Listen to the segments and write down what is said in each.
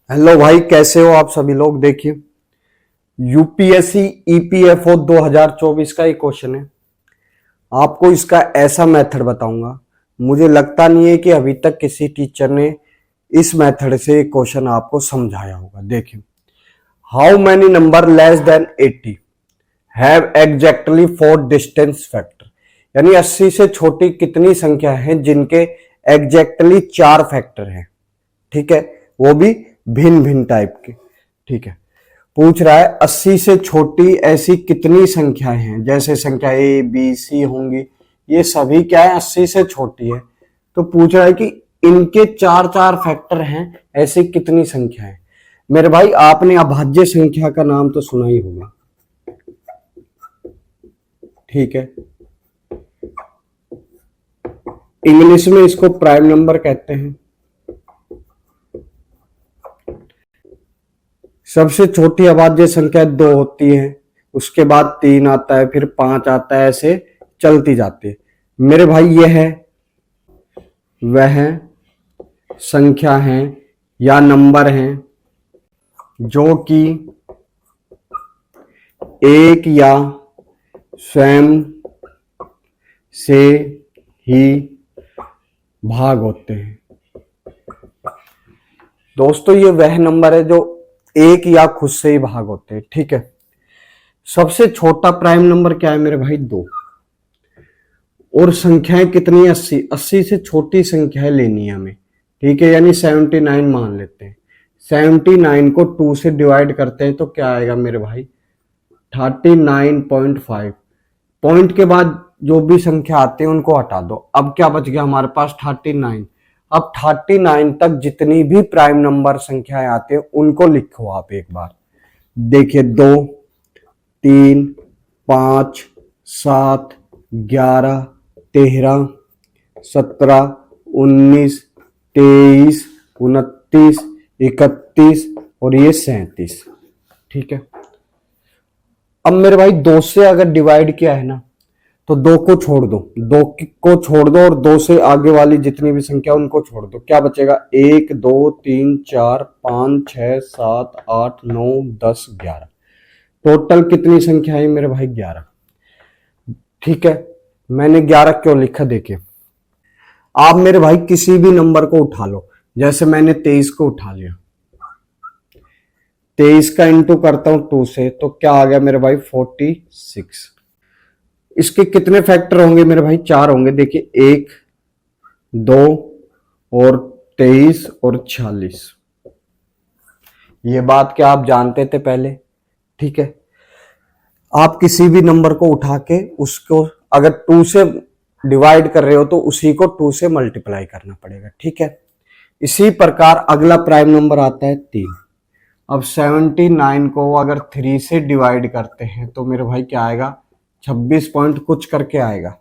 Hello भाई, कैसे हो आप सभी लोग। देखिए, यूपीएससी ईपीएफओ 2024 का एक क्वेश्चन है। आपको इसका ऐसा मेथड बताऊंगा, मुझे लगता नहीं है कि अभी तक किसी टीचर ने इस मेथड से क्वेश्चन आपको समझाया होगा। देखिए, how many number less than 80 have exactly 4 distance factor, यानी 80 से छोटी कितनी संख्या है जिनके एग्जैक्टली 4 फैक्टर हैं। ठीक है, वो भी भिन्न भिन्न टाइप के। ठीक है, पूछ रहा है 80 से छोटी ऐसी कितनी संख्याएं हैं, जैसे संख्या ए बी सी होंगी, ये सभी क्या है 80 से छोटी है। तो पूछ रहा है कि इनके चार चार फैक्टर हैं, ऐसी कितनी संख्या है। मेरे भाई, आपने अभाज्य संख्या का नाम तो सुना ही होगा। ठीक है, इंग्लिश में इसको प्राइम नंबर कहते हैं। सबसे छोटी अभाज्य संख्या 2 होती है, उसके बाद 3 आता है, फिर 5 आता है, ऐसे चलती जाती है। मेरे भाई, ये है वह संख्या है या नंबर हैं जो कि एक या स्वयं से ही भाग होते हैं। दोस्तों, ये वह नंबर है जो एक या खुद से ही भाग होते हैं। ठीक है, सबसे छोटा प्राइम नंबर क्या है मेरे भाई? 2। और संख्याएं कितनी है? 80। 80 से छोटी संख्याएं लेनी है हमें। ठीक है, यानी 79 मान लेते हैं। 79 को 2 से डिवाइड करते हैं तो क्या आएगा मेरे भाई? 39.5। पॉइंट के बाद जो भी संख्या आती है उनको हटा दो। अब क्या बच गया हमारे पास? 39। अब 39 तक जितनी भी प्राइम नंबर संख्याएं आती है उनको लिखो आप एक बार। देखिए, 2, 3, 5, 7, 11, 13, 17, 19, 23, 29, 31 और ये 37। ठीक है, अब मेरे भाई 2 से अगर डिवाइड किया है ना, तो 2 को छोड़ दो, 2 को छोड़ दो और 2 से आगे वाली जितनी भी संख्या उनको छोड़ दो। क्या बचेगा? 1, 2, 3, 4, 5, 6, 7, 8, 9, 10, 11। टोटल कितनी संख्या है मेरे भाई? 11। ठीक है, मैंने 11 क्यों लिखा? देखिए, आप मेरे भाई किसी भी नंबर को उठा लो। जैसे मैंने 23 को उठा लिया, 23 का इंटू करता हूं 2 से, तो क्या आ गया मेरे भाई? 46। इसके कितने फैक्टर होंगे मेरे भाई? 4 होंगे। देखिए, 1, 2 और 23 और 46। ये बात क्या आप जानते थे पहले? ठीक है, आप किसी भी नंबर को उठा के उसको अगर 2 से डिवाइड कर रहे हो तो उसी को 2 से मल्टीप्लाई करना पड़ेगा। ठीक है, इसी प्रकार अगला प्राइम नंबर आता है 3। अब 79 को अगर 3 से डिवाइड करते हैं तो मेरे भाई क्या आएगा? 26 पॉइंट कुछ करके आएगा।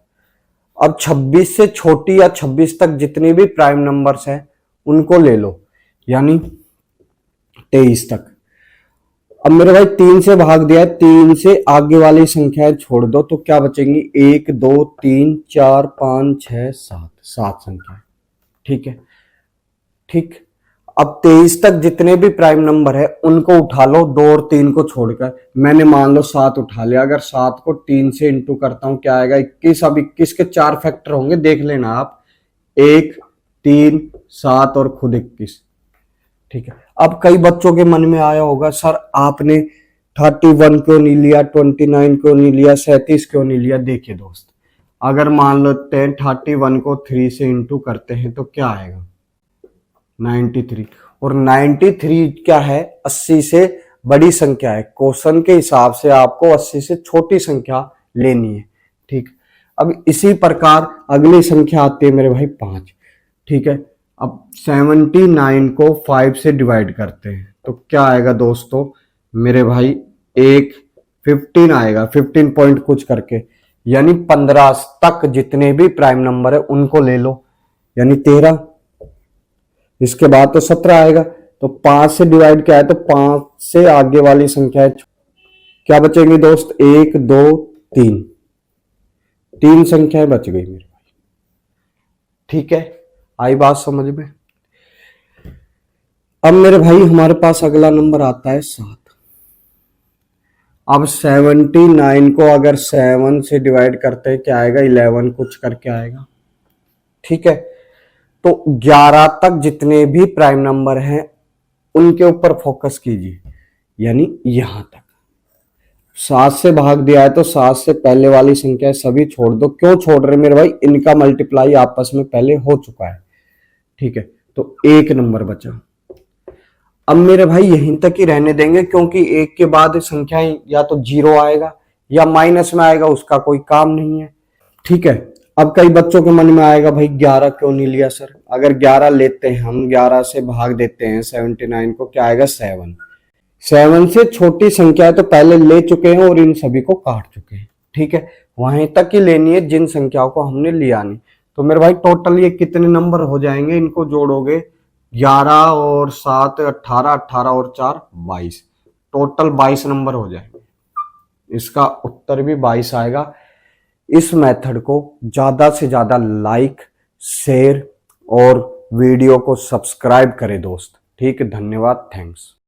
अब 26 से छोटी या 26 तक जितनी भी प्राइम नंबर्स हैं उनको ले लो, यानी 23 तक। अब मेरे भाई 3 से भाग दिया है, 3 से आगे वाली संख्याएं छोड़ दो तो क्या बचेंगी? 1, 2, 3, 4, 5, 6, 7। 7 संख्याएं। ठीक है, ठीक। अब 23 तक जितने भी प्राइम नंबर है उनको उठा लो, 2 और 3 को छोड़कर। मैंने मान लो 7 उठा लिया। अगर 7 को 3 से इंटू करता हूं क्या आएगा? 21। अब 21 के 4 फैक्टर होंगे, देख लेना आप। 1, 3, 7 और खुद 21। ठीक है, अब कई बच्चों के मन में आया होगा, सर आपने 31 क्यों नहीं लिया, 29 क्यों नहीं लिया, 37 क्यों नहीं लिया? देखिए दोस्त, अगर मान लेते हैं 31 को 3 से इंटू करते हैं तो क्या आएगा? 93। और 93 क्या है? 80 से बड़ी संख्या है। क्वेश्चन के हिसाब से आपको 80 से छोटी संख्या लेनी है। ठीक, अब इसी प्रकार अगली संख्या आती है मेरे भाई 5। ठीक है, अब 79 को 5 से डिवाइड करते हैं तो क्या आएगा दोस्तों मेरे भाई? 15 आएगा, 15 पॉइंट कुछ करके, यानी 15 तक जितने भी प्राइम नंबर है उनको ले लो, यानी 13। इसके बाद तो 17 आएगा। तो 5 से डिवाइड क्या है? तो 5 से आगे वाली संख्या है, क्या बचेंगी दोस्त? 1, 2, 3। 3 संख्याएं बच गई मेरे भाई। ठीक है, आई बात समझ में? अब मेरे भाई हमारे पास अगला नंबर आता है 7। अब 79 को अगर 7 से डिवाइड करते हैं क्या आएगा, 11 कुछ करके आएगा। ठीक है, तो 11 तक जितने भी प्राइम नंबर हैं उनके ऊपर फोकस कीजिए, यानी यहां तक। 7 से भाग दिया है तो 7 से पहले वाली संख्या सभी छोड़ दो। क्यों छोड़ रहे मेरे भाई, इनका मल्टीप्लाई आपस में पहले हो चुका है। ठीक है, तो एक नंबर बचा। अब मेरे भाई यहीं तक ही रहने देंगे, क्योंकि एक के बाद संख्याएं या तो जीरो आएगा या माइनस में आएगा, उसका कोई काम नहीं है। ठीक है, अब कई बच्चों के मन में आएगा भाई 11 क्यों नहीं लिया सर। अगर 11 लेते हैं हम, 11 से भाग देते हैं 79 को, क्या आएगा 7। 7 से छोटी संख्या तो पहले ले चुके हैं और इन सभी को काट चुके हैं। ठीक है, वहीं तक ही लेनी है जिन संख्याओं को हमने लिया नहीं। तो मेरे भाई टोटल ये कितने नंबर हो जाएंगे, इनको जोड़ोगे 11 और 7 18, 18 और 4 22, टोटल 22 नंबर हो जाएंगे। इसका उत्तर भी 22 आएगा। इस मेथड को ज्यादा से ज्यादा लाइक, शेयर और वीडियो को सब्सक्राइब करें दोस्त। ठीक है, धन्यवाद, थैंक्स।